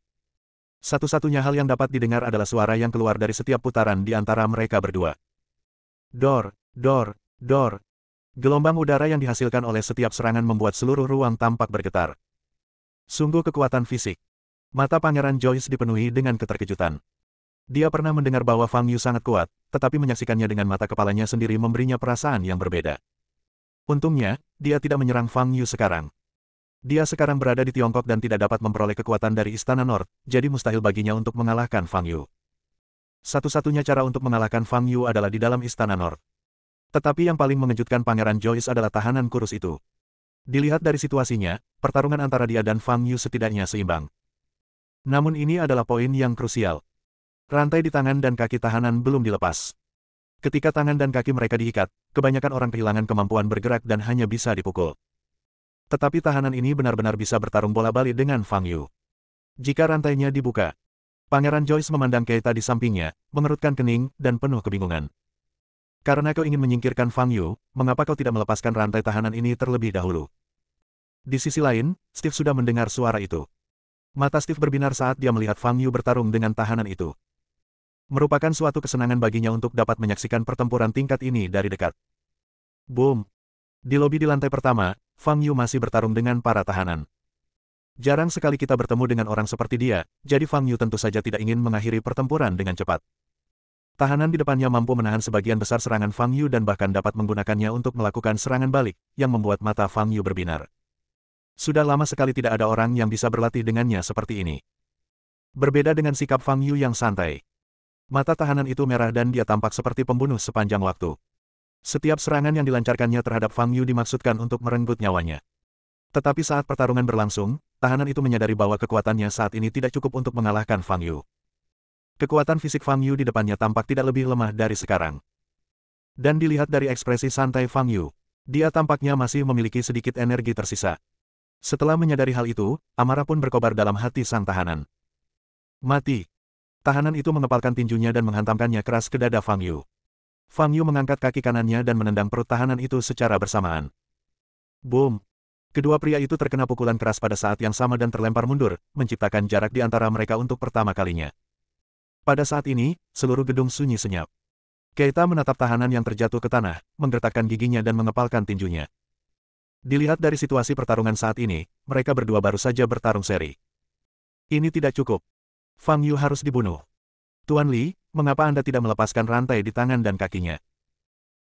Speaker 1: Satu-satunya hal yang dapat didengar adalah suara yang keluar dari setiap putaran di antara mereka berdua. Dor, dor, dor. Gelombang udara yang dihasilkan oleh setiap serangan membuat seluruh ruang tampak bergetar. Sungguh kekuatan fisik. Mata Pangeran Joyce dipenuhi dengan keterkejutan. Dia pernah mendengar bahwa Fang Yu sangat kuat, tetapi menyaksikannya dengan mata kepalanya sendiri memberinya perasaan yang berbeda. Untungnya, dia tidak menyerang Fang Yu sekarang. Dia sekarang berada di Tiongkok dan tidak dapat memperoleh kekuatan dari Istana North, jadi mustahil baginya untuk mengalahkan Fang Yu. Satu-satunya cara untuk mengalahkan Fang Yu adalah di dalam Istana North. Tetapi yang paling mengejutkan Pangeran Joyce adalah tahanan kurus itu. Dilihat dari situasinya, pertarungan antara dia dan Fang Yu setidaknya seimbang. Namun ini adalah poin yang krusial. Rantai di tangan dan kaki tahanan belum dilepas. Ketika tangan dan kaki mereka diikat, kebanyakan orang kehilangan kemampuan bergerak dan hanya bisa dipukul. Tetapi tahanan ini benar-benar bisa bertarung bola-bali dengan Fang Yu. Jika rantainya dibuka, Pangeran Joyce memandang Keita di sampingnya, mengerutkan kening, dan penuh kebingungan. Karena kau ingin menyingkirkan Fang Yu, mengapa kau tidak melepaskan rantai tahanan ini terlebih dahulu? Di sisi lain, Steve sudah mendengar suara itu. Mata Steve berbinar saat dia melihat Fang Yu bertarung dengan tahanan itu. Merupakan suatu kesenangan baginya untuk dapat menyaksikan pertempuran tingkat ini dari dekat. Boom! Di lobi di lantai pertama, Fang Yu masih bertarung dengan para tahanan. Jarang sekali kita bertemu dengan orang seperti dia, jadi Fang Yu tentu saja tidak ingin mengakhiri pertempuran dengan cepat. Tahanan di depannya mampu menahan sebagian besar serangan Fang Yu dan bahkan dapat menggunakannya untuk melakukan serangan balik, yang membuat mata Fang Yu berbinar. Sudah lama sekali tidak ada orang yang bisa berlatih dengannya seperti ini. Berbeda dengan sikap Fang Yu yang santai. Mata tahanan itu merah dan dia tampak seperti pembunuh sepanjang waktu. Setiap serangan yang dilancarkannya terhadap Fang Yu dimaksudkan untuk merenggut nyawanya. Tetapi saat pertarungan berlangsung, tahanan itu menyadari bahwa kekuatannya saat ini tidak cukup untuk mengalahkan Fang Yu. Kekuatan fisik Fang Yu di depannya tampak tidak lebih lemah dari sekarang. Dan dilihat dari ekspresi santai Fang Yu, dia tampaknya masih memiliki sedikit energi tersisa. Setelah menyadari hal itu, amarah pun berkobar dalam hati sang tahanan. Mati! Tahanan itu mengepalkan tinjunya dan menghantamkannya keras ke dada Fang Yu. Fang Yu mengangkat kaki kanannya dan menendang perut tahanan itu secara bersamaan. Boom! Kedua pria itu terkena pukulan keras pada saat yang sama dan terlempar mundur, menciptakan jarak di antara mereka untuk pertama kalinya. Pada saat ini, seluruh gedung sunyi senyap. Keita menatap tahanan yang terjatuh ke tanah, menggertakkan giginya dan mengepalkan tinjunya. Dilihat dari situasi pertarungan saat ini, mereka berdua baru saja bertarung seri. Ini tidak cukup. Fang Yu harus dibunuh. Tuan Li, mengapa Anda tidak melepaskan rantai di tangan dan kakinya?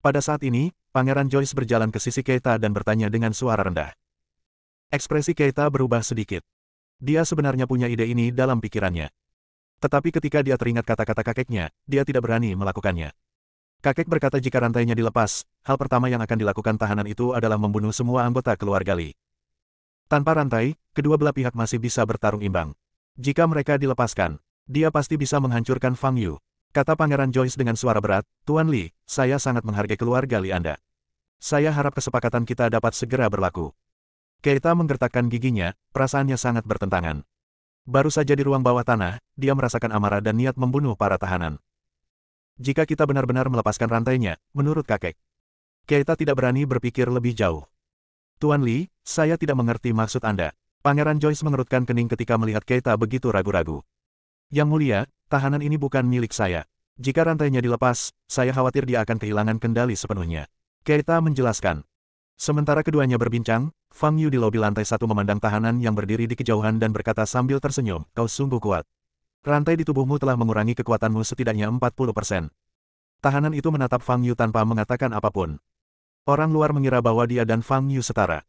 Speaker 1: Pada saat ini, Pangeran Joyce berjalan ke sisi Keita dan bertanya dengan suara rendah. Ekspresi Keita berubah sedikit. Dia sebenarnya punya ide ini dalam pikirannya. Tetapi ketika dia teringat kata-kata kakeknya, dia tidak berani melakukannya. Kakek berkata jika rantainya dilepas, hal pertama yang akan dilakukan tahanan itu adalah membunuh semua anggota keluarga Li. Tanpa rantai, kedua belah pihak masih bisa bertarung imbang. Jika mereka dilepaskan, dia pasti bisa menghancurkan Fang Yu. Kata Pangeran Joyce dengan suara berat, Tuan Li, saya sangat menghargai keluarga Li Anda. Saya harap kesepakatan kita dapat segera berlaku. Keita menggertakkan giginya, perasaannya sangat bertentangan. Baru saja di ruang bawah tanah, dia merasakan amarah dan niat membunuh para tahanan. Jika kita benar-benar melepaskan rantainya, menurut kakek. Keita tidak berani berpikir lebih jauh. Tuan Li, saya tidak mengerti maksud Anda. Pangeran Joyce mengerutkan kening ketika melihat Keita begitu ragu-ragu. Yang mulia, tahanan ini bukan milik saya. Jika rantainya dilepas, saya khawatir dia akan kehilangan kendali sepenuhnya. Keita menjelaskan. Sementara keduanya berbincang, Fang Yu di lobi lantai 1 memandang tahanan yang berdiri di kejauhan dan berkata sambil tersenyum, kau sungguh kuat. Rantai di tubuhmu telah mengurangi kekuatanmu setidaknya 40%. Tahanan itu menatap Fang Yu tanpa mengatakan apapun. Orang luar mengira bahwa dia dan Fang Yu setara.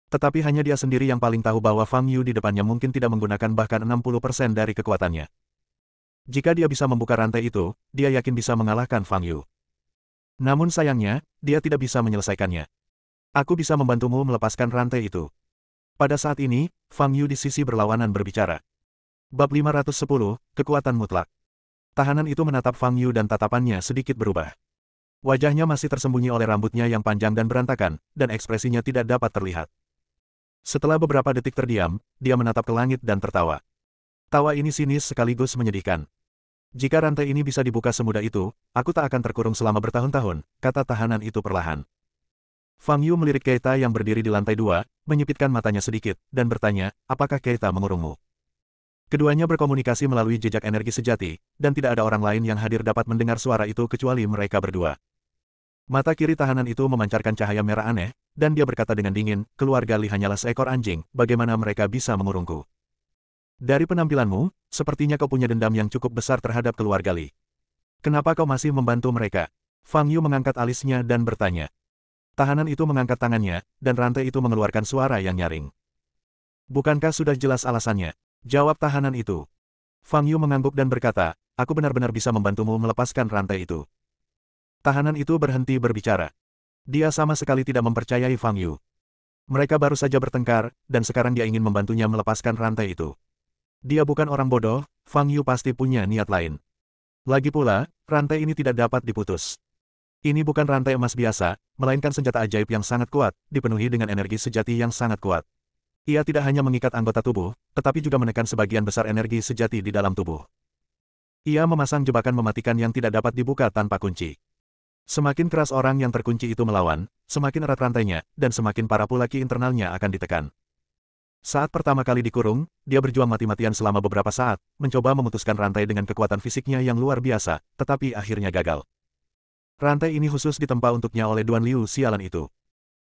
Speaker 1: Tetapi hanya dia sendiri yang paling tahu bahwa Fang Yu di depannya mungkin tidak menggunakan bahkan 60% dari kekuatannya. Jika dia bisa membuka rantai itu, dia yakin bisa mengalahkan Fang Yu. Namun sayangnya, dia tidak bisa menyelesaikannya. Aku bisa membantumu melepaskan rantai itu. Pada saat ini, Fang Yu di sisi berlawanan berbicara. Bab 510, Kekuatan Mutlak. Tahanan itu menatap Fang Yu dan tatapannya sedikit berubah. Wajahnya masih tersembunyi oleh rambutnya yang panjang dan berantakan, dan ekspresinya tidak dapat terlihat. Setelah beberapa detik terdiam, dia menatap ke langit dan tertawa. Tawa ini sinis sekaligus menyedihkan. Jika rantai ini bisa dibuka semudah itu, aku tak akan terkurung selama bertahun-tahun, kata tahanan itu perlahan. Fang Yu melirik Keita yang berdiri di lantai 2, menyipitkan matanya sedikit, dan bertanya, apakah Keita mengurungmu? Keduanya berkomunikasi melalui jejak energi sejati, dan tidak ada orang lain yang hadir dapat mendengar suara itu kecuali mereka berdua. Mata kiri tahanan itu memancarkan cahaya merah aneh, dan dia berkata dengan dingin, keluarga Li hanyalah seekor anjing, bagaimana mereka bisa mengurungku? Dari penampilanmu, sepertinya kau punya dendam yang cukup besar terhadap keluarga Li. Kenapa kau masih membantu mereka? Fang Yu mengangkat alisnya dan bertanya. Tahanan itu mengangkat tangannya, dan rantai itu mengeluarkan suara yang nyaring. Bukankah sudah jelas alasannya? Jawab tahanan itu. Fang Yu mengangguk dan berkata, aku benar-benar bisa membantumu melepaskan rantai itu. Tahanan itu berhenti berbicara. Dia sama sekali tidak mempercayai Fang Yu. Mereka baru saja bertengkar, dan sekarang dia ingin membantunya melepaskan rantai itu. Dia bukan orang bodoh, Fang Yu pasti punya niat lain. Lagi pula, rantai ini tidak dapat diputus. Ini bukan rantai emas biasa, melainkan senjata ajaib yang sangat kuat, dipenuhi dengan energi sejati yang sangat kuat. Ia tidak hanya mengikat anggota tubuh, tetapi juga menekan sebagian besar energi sejati di dalam tubuh. Ia memasang jebakan mematikan yang tidak dapat dibuka tanpa kunci. Semakin keras orang yang terkunci itu melawan, semakin erat rantainya, dan semakin parah pula ki internalnya akan ditekan. Saat pertama kali dikurung, dia berjuang mati-matian selama beberapa saat, mencoba memutuskan rantai dengan kekuatan fisiknya yang luar biasa, tetapi akhirnya gagal. Rantai ini khusus ditempa untuknya oleh Duan Liu sialan itu.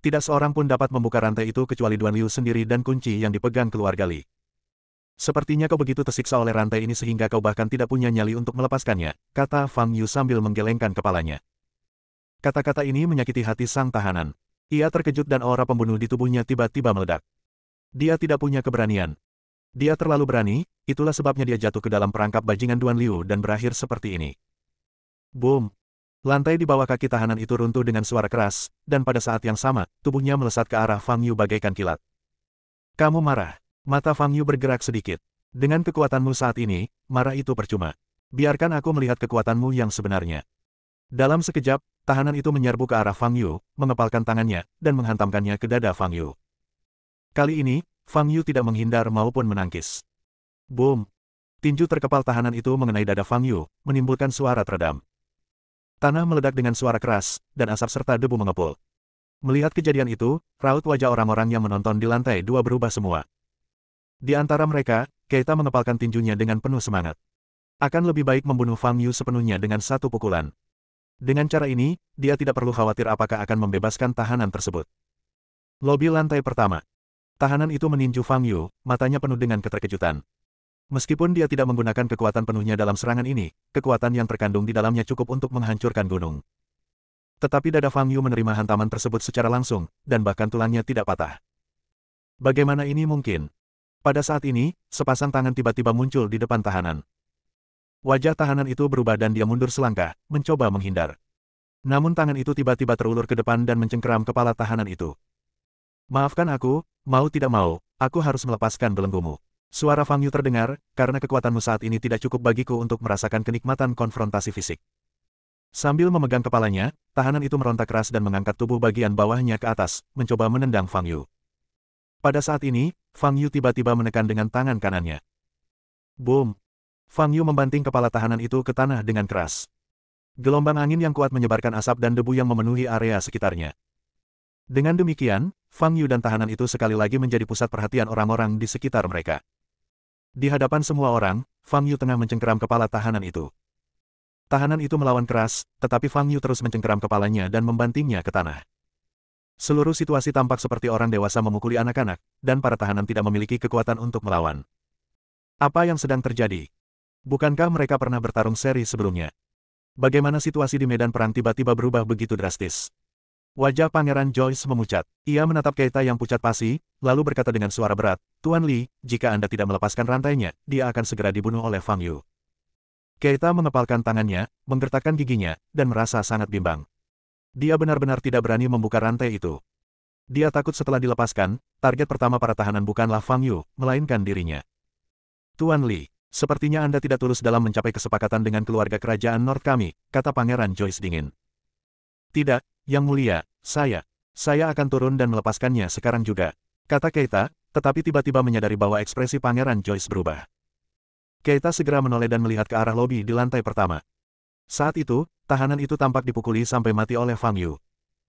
Speaker 1: Tidak seorang pun dapat membuka rantai itu kecuali Duan Liu sendiri dan kunci yang dipegang keluarga Li. Sepertinya kau begitu tersiksa oleh rantai ini sehingga kau bahkan tidak punya nyali untuk melepaskannya, kata Fang Yu sambil menggelengkan kepalanya. Kata-kata ini menyakiti hati sang tahanan. Ia terkejut dan aura pembunuh di tubuhnya tiba-tiba meledak. Dia tidak punya keberanian. Dia terlalu berani, itulah sebabnya dia jatuh ke dalam perangkap bajingan Duan Liu dan berakhir seperti ini. Boom! Lantai di bawah kaki tahanan itu runtuh dengan suara keras, dan pada saat yang sama, tubuhnya melesat ke arah Fang Yu bagaikan kilat. Kamu marah. Mata Fang Yu bergerak sedikit. Dengan kekuatanmu saat ini, marah itu percuma. Biarkan aku melihat kekuatanmu yang sebenarnya. Dalam sekejap, tahanan itu menyerbu ke arah Fang Yu, mengepalkan tangannya, dan menghantamkannya ke dada Fang Yu. Kali ini, Fang Yu tidak menghindar maupun menangkis. Boom! Tinju terkepal tahanan itu mengenai dada Fang Yu, menimbulkan suara teredam. Tanah meledak dengan suara keras, dan asap serta debu mengepul. Melihat kejadian itu, raut wajah orang-orang yang menonton di lantai 2 berubah semua. Di antara mereka, Keita mengepalkan tinjunya dengan penuh semangat. Akan lebih baik membunuh Fang Yu sepenuhnya dengan satu pukulan. Dengan cara ini, dia tidak perlu khawatir apakah akan membebaskan tahanan tersebut. Lobi lantai pertama. Tahanan itu meninju Fang Yu, matanya penuh dengan keterkejutan. Meskipun dia tidak menggunakan kekuatan penuhnya dalam serangan ini, kekuatan yang terkandung di dalamnya cukup untuk menghancurkan gunung. Tetapi dada Fang Yu menerima hantaman tersebut secara langsung, dan bahkan tulangnya tidak patah. Bagaimana ini mungkin? Pada saat ini, sepasang tangan tiba-tiba muncul di depan tahanan. Wajah tahanan itu berubah dan dia mundur selangkah, mencoba menghindar. Namun tangan itu tiba-tiba terulur ke depan dan mencengkeram kepala tahanan itu. Maafkan aku, mau tidak mau, aku harus melepaskan belenggumu. Suara Fang Yu terdengar, karena kekuatanmu saat ini tidak cukup bagiku untuk merasakan kenikmatan konfrontasi fisik. Sambil memegang kepalanya, tahanan itu merontak keras dan mengangkat tubuh bagian bawahnya ke atas, mencoba menendang Fang Yu. Pada saat ini, Fang Yu tiba-tiba menekan dengan tangan kanannya. Boom! Fang Yu membanting kepala tahanan itu ke tanah dengan keras. Gelombang angin yang kuat menyebarkan asap dan debu yang memenuhi area sekitarnya. Dengan demikian, Fang Yu dan tahanan itu sekali lagi menjadi pusat perhatian orang-orang di sekitar mereka. Di hadapan semua orang, Fang Yu tengah mencengkeram kepala tahanan itu. Tahanan itu melawan keras, tetapi Fang Yu terus mencengkeram kepalanya dan membantingnya ke tanah. Seluruh situasi tampak seperti orang dewasa memukuli anak-anak, dan para tahanan tidak memiliki kekuatan untuk melawan. Apa yang sedang terjadi? Bukankah mereka pernah bertarung seri sebelumnya? Bagaimana situasi di medan perang tiba-tiba berubah begitu drastis? Wajah Pangeran Joyce memucat. Ia menatap Keita yang pucat pasi, lalu berkata dengan suara berat, "Tuan Li, jika Anda tidak melepaskan rantainya, dia akan segera dibunuh oleh Fang Yu." Keita mengepalkan tangannya, menggertakkan giginya, dan merasa sangat bimbang. Dia benar-benar tidak berani membuka rantai itu. Dia takut setelah dilepaskan, target pertama para tahanan bukanlah Fang Yu, melainkan dirinya. "Tuan Li, sepertinya Anda tidak tulus dalam mencapai kesepakatan dengan keluarga kerajaan North kami," kata Pangeran Joyce dingin. "Tidak, Yang Mulia, saya akan turun dan melepaskannya sekarang juga," kata Keita, tetapi tiba-tiba menyadari bahwa ekspresi Pangeran Joyce berubah. Keita segera menoleh dan melihat ke arah lobi di lantai pertama. Saat itu, tahanan itu tampak dipukuli sampai mati oleh Fang Yu.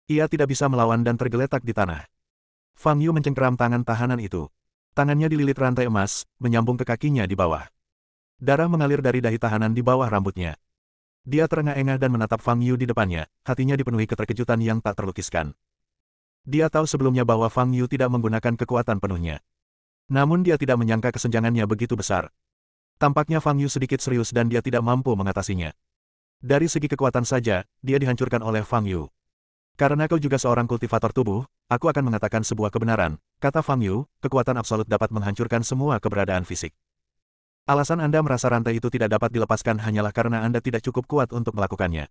Speaker 1: Ia tidak bisa melawan dan tergeletak di tanah. Fang Yu mencengkeram tangan tahanan itu. Tangannya dililit rantai emas, menyambung ke kakinya di bawah. Darah mengalir dari dahi tahanan di bawah rambutnya. Dia terengah-engah dan menatap Fang Yu di depannya, hatinya dipenuhi keterkejutan yang tak terlukiskan. Dia tahu sebelumnya bahwa Fang Yu tidak menggunakan kekuatan penuhnya. Namun dia tidak menyangka kesenjangannya begitu besar. Tampaknya Fang Yu sedikit serius dan dia tidak mampu mengatasinya. Dari segi kekuatan saja, dia dihancurkan oleh Fang Yu. "Karena kau juga seorang kultivator tubuh, aku akan mengatakan sebuah kebenaran," kata Fang Yu, "kekuatan absolut dapat menghancurkan semua keberadaan fisik. Alasan Anda merasa rantai itu tidak dapat dilepaskan hanyalah karena Anda tidak cukup kuat untuk melakukannya."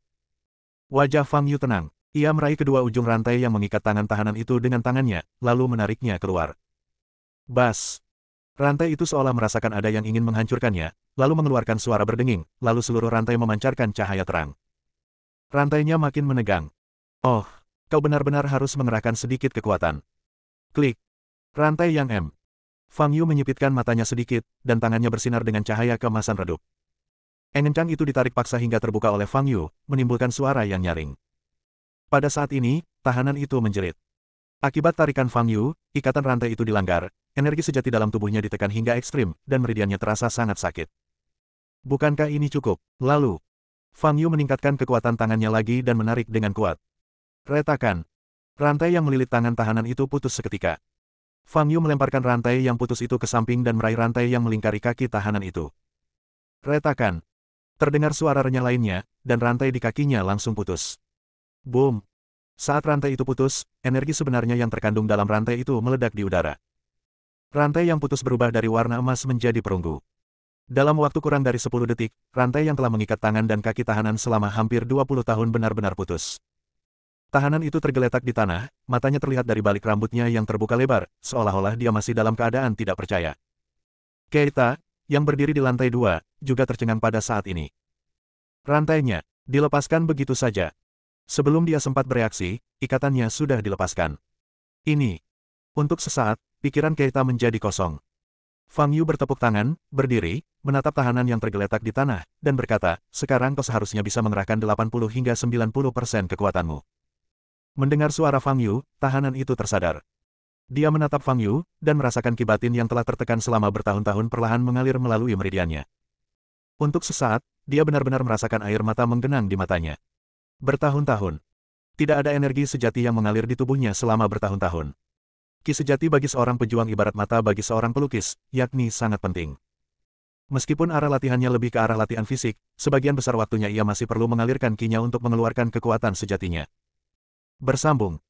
Speaker 1: Wajah Fang Yu tenang. Ia meraih kedua ujung rantai yang mengikat tangan tahanan itu dengan tangannya, lalu menariknya keluar. Bas! Rantai itu seolah merasakan ada yang ingin menghancurkannya, lalu mengeluarkan suara berdenging, lalu seluruh rantai memancarkan cahaya terang. Rantainya makin menegang. "Oh, kau benar-benar harus mengerahkan sedikit kekuatan." Klik. Rantai yang M. Fang Yu menyipitkan matanya sedikit, dan tangannya bersinar dengan cahaya keemasan redup. Engencang itu ditarik paksa hingga terbuka oleh Fang Yu, menimbulkan suara yang nyaring. Pada saat ini, tahanan itu menjerit. Akibat tarikan Fang Yu, ikatan rantai itu dilanggar, energi sejati dalam tubuhnya ditekan hingga ekstrim, dan meridiannya terasa sangat sakit. Bukankah ini cukup? Lalu, Fang Yu meningkatkan kekuatan tangannya lagi dan menarik dengan kuat. Retakan. Rantai yang melilit tangan tahanan itu putus seketika. Fang Yu melemparkan rantai yang putus itu ke samping dan meraih rantai yang melingkari kaki tahanan itu. Retakan. Terdengar suara renyah lainnya, dan rantai di kakinya langsung putus. Boom! Saat rantai itu putus, energi sebenarnya yang terkandung dalam rantai itu meledak di udara. Rantai yang putus berubah dari warna emas menjadi perunggu. Dalam waktu kurang dari 10 detik, rantai yang telah mengikat tangan dan kaki tahanan selama hampir 20 tahun benar-benar putus. Tahanan itu tergeletak di tanah, matanya terlihat dari balik rambutnya yang terbuka lebar, seolah-olah dia masih dalam keadaan tidak percaya. Keita, yang berdiri di lantai 2, juga tercengang pada saat ini. Rantainya dilepaskan begitu saja. Sebelum dia sempat bereaksi, ikatannya sudah dilepaskan. Ini. Untuk sesaat, pikiran Keita menjadi kosong. Fang Yu bertepuk tangan, berdiri, menatap tahanan yang tergeletak di tanah, dan berkata, "Sekarang kau seharusnya bisa mengerahkan 80 hingga 90% kekuatanmu." Mendengar suara Fang Yu, tahanan itu tersadar. Dia menatap Fang Yu, dan merasakan kibatin yang telah tertekan selama bertahun-tahun perlahan mengalir melalui meridiannya. Untuk sesaat, dia benar-benar merasakan air mata menggenang di matanya. Bertahun-tahun. Tidak ada energi sejati yang mengalir di tubuhnya selama bertahun-tahun. Ki sejati bagi seorang pejuang ibarat mata bagi seorang pelukis, yakni sangat penting. Meskipun arah latihannya lebih ke arah latihan fisik, sebagian besar waktunya ia masih perlu mengalirkan kinya untuk mengeluarkan kekuatan sejatinya. Bersambung.